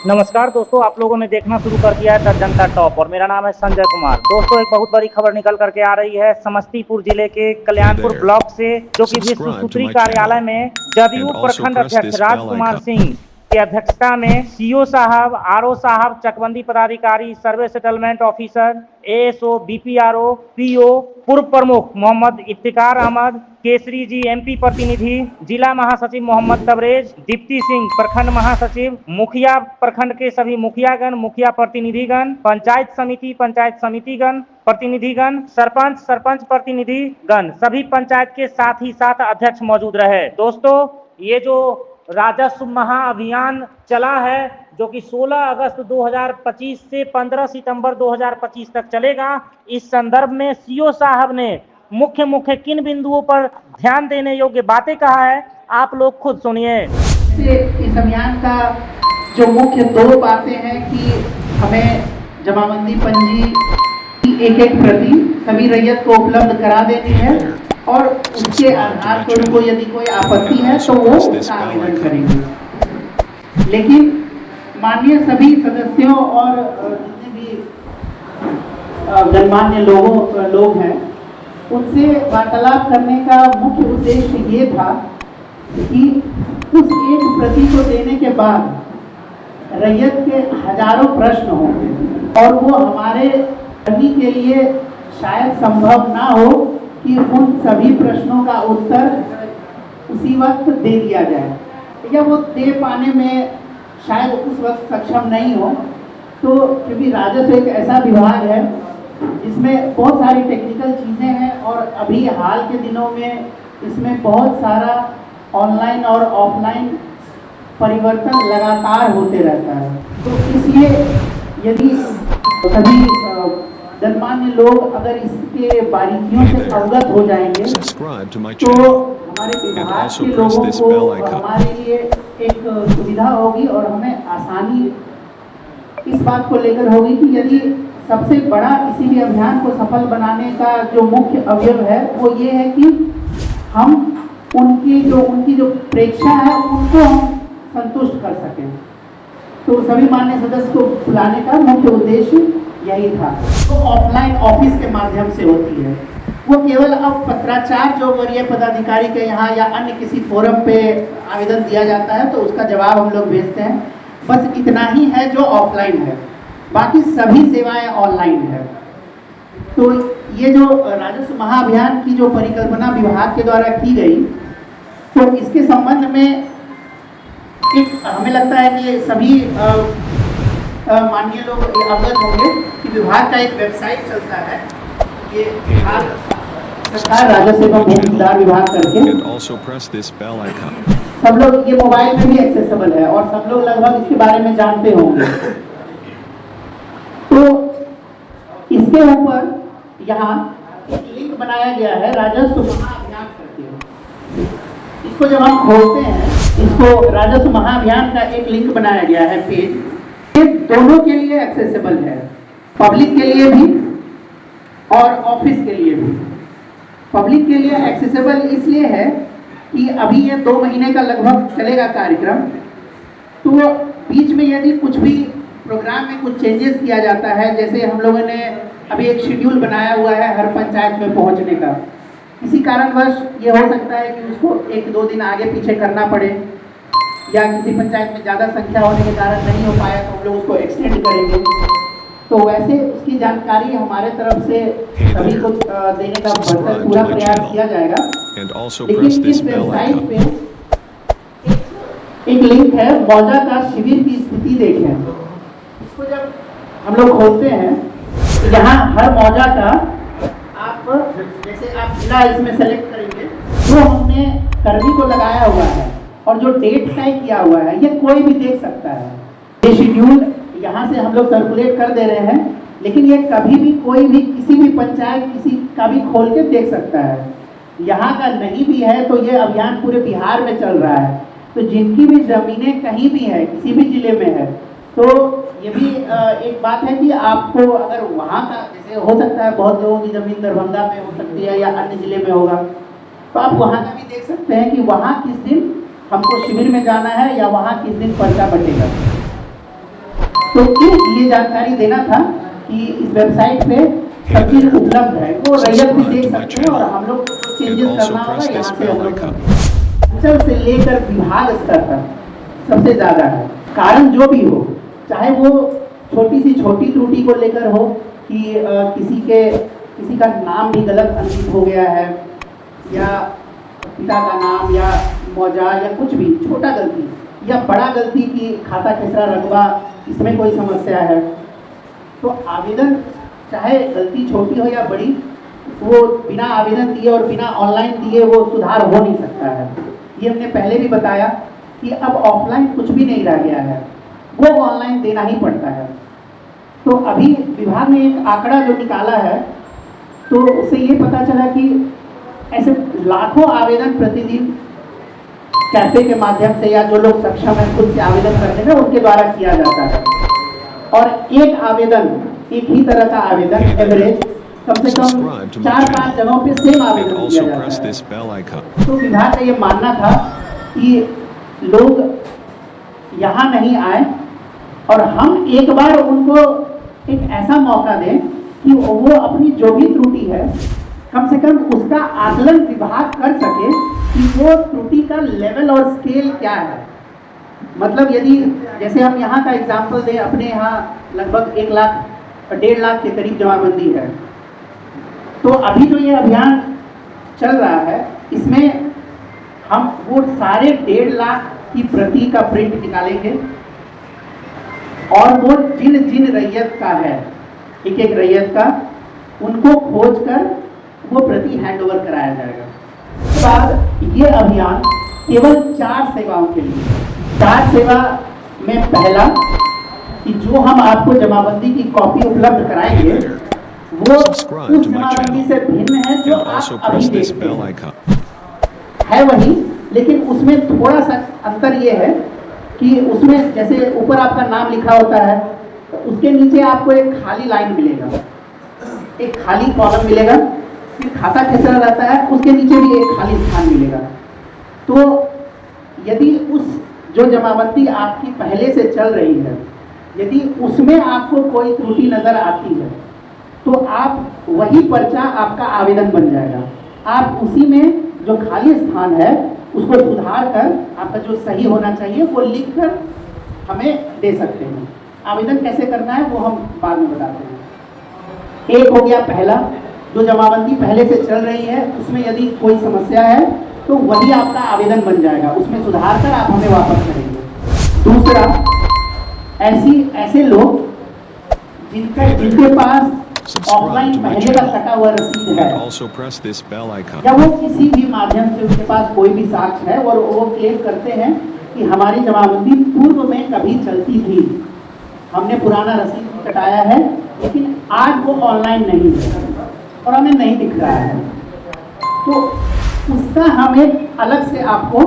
नमस्कार दोस्तों, आप लोगों ने देखना शुरू कर दिया है द जनता टॉप और मेरा नाम है संजय कुमार। दोस्तों, एक बहुत बड़ी खबर निकल करके आ रही है समस्तीपुर जिले के Hey कल्याणपुर there. ब्लॉक से, जो कि विश्व Subscribe to सूत्री my कार्यालय channel में and जदयू also प्रखंड press अध्यक्ष this bell Rajkumar icon. Singh की अध्यक्षता में सीओ साहब, आरओ साहब, चकबंदी पदाधिकारी, survey settlement officer, ASO, BPRO, PO, पूर्व प्रमुख मोहम्मद इफ्तिकार अहमद, केसरी जी एमपी प्रतिनिधि, जिला महासचिव मोहम्मद तबरेज, दीप्ति सिंह प्रखंड महासचिव, मुखिया प्रखंड के सभी मुखियागण, मुखिया प्रतिनिधिगण, पंचायत समितिगण प्रतिनिधिगण, सरपंच प्रतिनिधिगण, सभी पंचायत के साथ ही साथ अध्यक्ष मौजूद रहे। दोस्तों, ये जो राजस्व महाअभियान चला है, जो कि 16 अगस्त 2025 से 15 सितंबर 2025 तक चलेगा, इस संदर्भ में सीओ साहब ने मुख्य किन बिंदुओं पर ध्यान देने योग्य बातें कहा है, आप लोग खुद सुनिए। इस अभियान का जो मुख्य दो बातें हैं कि हमें जमाबंदी पंजी की एक प्रति सभी रैयत को उपलब्ध करा देनी है और उसके आधार पर उनको यदि कोई आपत्ति है तो वो उसका आवेदन करेंगे। लेकिन माननीय सभी सदस्यों और जितने भी गणमान्य लोग हैं, उनसे वार्तालाप करने का मुख्य उद्देश्य ये था कि उस एक प्रति को देने के बाद रैयत के हजारों प्रश्न होंगे और वो हमारे सभी के लिए शायद संभव ना हो कि उन सभी प्रश्नों का उत्तर उसी वक्त दे दिया जाए या वो दे पाने में शायद उस वक्त सक्षम नहीं हो। तो क्योंकि राजस्व एक ऐसा विभाग है जिसमें बहुत सारी टेक्निकल चीज़ें हैं और अभी हाल के दिनों में इसमें बहुत सारा ऑनलाइन और ऑफलाइन परिवर्तन लगातार होते रहता है। तो इसलिए यदि सभी गणमान्य लोग अगर इसके बारीकियों से अवगत हो जाएंगे तो हमारे विभाग के लोगों को हमारे लिए एक सुविधा होगी और हमें आसानी इस बात को लेकर होगी कि यदि सबसे बड़ा किसी भी अभियान को सफल बनाने का जो मुख्य अवयव है वो ये है कि हम उनकी जो प्रेक्षा है उनको हम संतुष्ट कर सकें। तो सभी मान्य सदस्य को बुलाने का मुख्य उद्देश्य यही था। तो ऑफलाइन ऑफिस के माध्यम से होती है, वो केवल अब पत्राचार जो वरीय पदाधिकारी के यहाँ या अन्य किसी फोरम पे आवेदन दिया जाता है तो उसका जवाब हम लोग भेजते हैं, बस इतना ही है जो ऑफलाइन है, बाकी सभी सेवाएं ऑनलाइन है। तो ये जो राजस्व महाअभियान की जो परिकल्पना विभाग के द्वारा की गई, तो इसके संबंध में एक हमें लगता है कि सभी माननीय लोग अवगत होंगे कि विभाग का एक वेबसाइट चलता है, ये बिहार सरकार राजस्व एवं भूमि सुधार विभाग करके, सब लोग ये मोबाइल में भी एक्सेसिबल है और सब लोग लगभग इसके बारे में जानते होंगे। तो इसके ऊपर यहाँ एक लिंक बनाया गया है राजस्व महाअभियान करके। इसको जब हम खोलते हैं, इसको राजस्व महाअभियान का एक लिंक बनाया गया है पेज, ये दोनों के लिए एक्सेसिबल है, पब्लिक के लिए भी और ऑफिस के लिए भी। पब्लिक के लिए एक्सेसिबल इसलिए है कि अभी ये 2 महीने का लगभग चलेगा कार्यक्रम, तो बीच में यदि कुछ भी प्रोग्राम में कुछ चेंजेस किया जाता है, जैसे हम लोगों ने अभी एक शेड्यूल बनाया हुआ है हर पंचायत में पहुंचने का, किसी कारणवश ये हो सकता है कि उसको 1-2 दिन आगे पीछे करना पड़े या किसी पंचायत में ज़्यादा संख्या होने के कारण नहीं हो पाया तो हम लोग उसको एक्सटेंड करेंगे। तो वैसे उसकी जानकारी हमारे तरफ से सभी को देने का पूरा प्रयास किया जाएगा। लेकिन इस वेबसाइट पे एक लिंक है, मौजा का शिविर की स्थिति देखें। इसको जब हम लोग खोलते हैं तो यहाँ हर मौजा का आप जैसे आप जिला इसमें सेलेक्ट करेंगे, जो हमने कर्मी को लगाया हुआ है और जो डेट तय किया हुआ है, ये कोई भी देख सकता है। ये शेड्यूल यहाँ से हम लोग सर्कुलेट कर दे रहे हैं, लेकिन ये कभी भी कोई भी किसी भी पंचायत किसी का भी खोल के देख सकता है। यहाँ का नहीं भी है तो ये अभियान पूरे बिहार में चल रहा है, तो जिनकी भी ज़मीनें कहीं भी है, किसी भी जिले में है, तो ये भी एक बात है कि आपको अगर वहाँ का, जैसे हो सकता है बहुत लोगों की ज़मीन दरभंगा में हो सकती है या अन्य जिले में होगा, तो आप वहाँ का भी देख सकते हैं कि वहाँ किस दिन हमको शिविर में जाना है या वहाँ किस दिन पर्चा बटेगा। तो एक ये जानकारी देना था कि इस वेबसाइट पे सब चीज उपलब्ध है, वो रैयत भी देख सकते हैं, और हम लोग चेंजेस करना होगा यहाँ से हम लोग अंचल से लेकर विभाग स्तर तक सबसे ज्यादा है। कारण जो भी हो, चाहे वो छोटी सी छोटी त्रुटि को लेकर हो कि किसी का नाम भी गलत अंकित हो गया है, या पिता का नाम या मौजा या कुछ भी छोटा गलती, या बड़ा गलती की खाता खेसरा रकबा, इसमें कोई समस्या है, तो आवेदन चाहे गलती छोटी हो या बड़ी, वो बिना आवेदन दिए और बिना ऑनलाइन दिए वो सुधार हो नहीं सकता है। ये हमने पहले भी बताया कि अब ऑफलाइन कुछ भी नहीं रह गया है, वो ऑनलाइन देना ही पड़ता है। तो अभी विभाग ने एक आंकड़ा जो निकाला है, तो उससे ये पता चला कि ऐसे लाखों आवेदन प्रतिदिन कैफे के माध्यम से, या जो लोग सक्षम है खुद से आवेदन करते हैं उनके द्वारा किया जाता है। और एक आवेदन, एक ही तरह का आवेदन एवरेज कम से कम 4-5 जगहों पे सेम आवेदन किया जाता है। तो विभाग का ये मानना था कि लोग यहाँ नहीं आए और हम एक बार उनको एक ऐसा मौका दें कि वो अपनी जो भी त्रुटि है कम से कम उसका आकलन विभाग कर सके कि वो त्रुटि का लेवल और स्केल क्या है। मतलब यदि जैसे हम यहाँ का एग्जाम्पल दें, अपने यहाँ लगभग 1-1.5 लाख के करीब जमाबंदी है, तो अभी जो ये अभियान चल रहा है इसमें हम वो सारे 1.5 लाख की प्रति का प्रिंट निकालेंगे, और वो जिन जिन रैयत का है, एक एक रैयत का, उनको खोज कर वो प्रति हैंडओवर कराया जाएगा। उसके बाद ये अभियान केवल 4 सेवाओं के लिए, 4 सेवा में पहला कि जो हम आपको जमाबंदी की कॉपी उपलब्ध कराएंगे वो उस जमाबंदी से भिन्न है जो आप अभी देखते हैं, है वही, लेकिन उसमें थोड़ा सा अंतर ये है कि उसमें जैसे ऊपर आपका नाम लिखा होता है, तो उसके नीचे आपको एक खाली लाइन मिलेगा, एक खाली कॉलम मिलेगा, फिर खाता खेसरा रहता है, उसके नीचे भी एक खाली स्थान मिलेगा। तो यदि उस जो जमाबंदी आपकी पहले से चल रही है, यदि उसमें आपको कोई त्रुटि नजर आती है, तो आप वही पर्चा आपका आवेदन बन जाएगा। आप उसी में जो खाली स्थान है उसको सुधार कर आपका जो सही होना चाहिए वो लिख कर हमें दे सकते हैं। आवेदन कैसे करना है वो हम बाद में बताते हैं। एक हो गया पहला, जो जमाबंदी पहले से चल रही है उसमें यदि कोई समस्या है तो वही आपका आवेदन बन जाएगा, उसमें सुधार कर आप हमें वापस करेंगे। दूसरा, ऐसे लोग जिनके पास ऑफलाइन पहले का कटा हुआ रसीद है, या वो किसी भी माध्यम से उनके पास कोई भी साक्ष्य है और वो क्लेम करते हैं कि हमारी जमाबंदी पूर्व में कभी चलती थी, हमने पुराना रसीद कटाया है, लेकिन आज वो ऑनलाइन नहीं है और हमें नहीं दिख रहा है, तो उसका हम एक अलग से आपको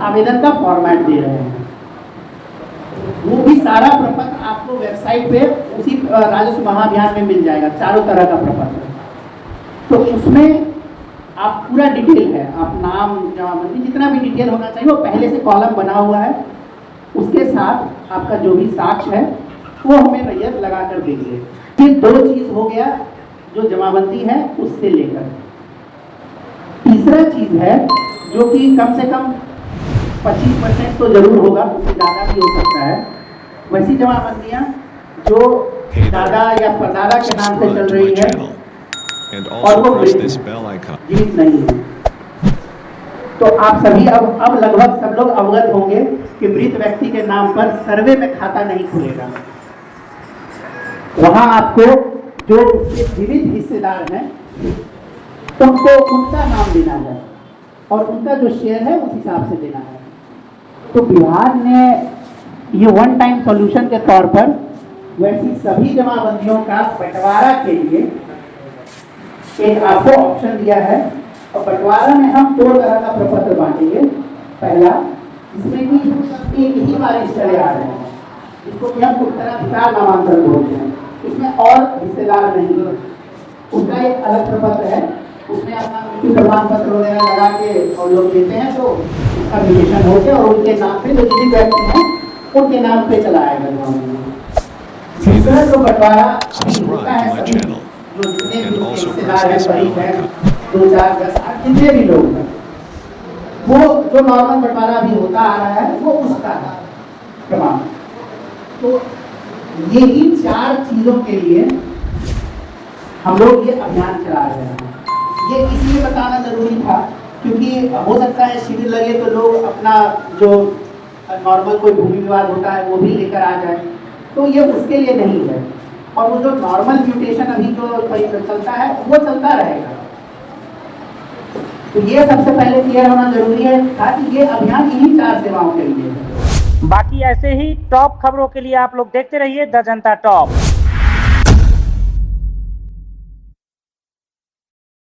आवेदन का फॉर्मेट दे रहे हैं। वो भी सारा प्रपत्र आपको वेबसाइट पे उसी राजस्व महाअभियान में मिल जाएगा, चारों तरह का प्रपत्र। तो उसमें आप पूरा डिटेल है, आप नाम, जमाबंदी, जितना भी डिटेल होना चाहिए वो पहले से कॉलम बना हुआ है, उसके साथ आपका जो भी साक्ष्य है वो हमें रैयत लगा कर देंगे। ये 2 चीज हो गया जो जमाबंदी है उससे लेकर। तीसरा चीज है जो कि कम से कम 25% तो जरूर होगा, उससे ज़्यादा भी हो सकता है, वैसी जमाबंदियाँ जो दादा या परदादा के नाम से चल रही है और वो जीवित नहीं है। तो आप सभी अब लगभग सब लोग अवगत होंगे कि मृत व्यक्ति के नाम पर सर्वे में खाता नहीं खुलेगा। वहाँ आपको जो जीवित हिस्सेदार हैं उनको उनका नाम देना है और उनका जो शेयर है उस हिसाब से देना है। तो विभाग ने ये वन टाइम सॉल्यूशन के तौर पर वैसी सभी जमाबंदियों का बंटवारा के लिए एक आपको ऑप्शन दिया है, और बंटवारा में हम 2 तरह का प्रपत्र बांटेंगे। पहला, जिसमें कि एक ही बारिश चले आ रहे हैं, जिसको कि हम उत्तराधिकार नामांतरण बोलते हैं, इसमें और हिस्सेदार नहीं, उसका एक अलग प्रपत्र है, उसमें अपना मृत्यु प्रमाण पत्र वगैरह लगा के और लोग देते हैं, तो उसका विवेचन हो गया और उनके नाम पे जो जीवित व्यक्ति हैं उनके नाम पे चला आएगा। दूसरा जो बंटवारा होता subscribe है to my सभी channel, जो जितने and भी also रिश्तेदार press हैं, this गरीब bell हैं, icon. 2 4 10 8 जितने भी लोग हैं, वो जो नॉर्मल बंटवारा अभी होता आ रहा है वो उसका है प्रमाण। तो यही 4 चीजों के लिए हम लोग ये अभियान चला रहे हैं। ये इसलिए बताना जरूरी था क्योंकि हो सकता है शिविर लगे तो लोग अपना जो नॉर्मल कोई भूमि विवाद होता है वो भी लेकर आ जाए, तो ये उसके लिए नहीं है। और वो जो नॉर्मल म्यूटेशन अभी जो चलता है वो चलता रहेगा। तो ये सबसे पहले क्लियर होना जरूरी है ताकि ये अभियान इन्हीं 4 सेवाओं के लिए है। बाकी ऐसे ही टॉप खबरों के लिए आप लोग देखते रहिए द जनता टॉप।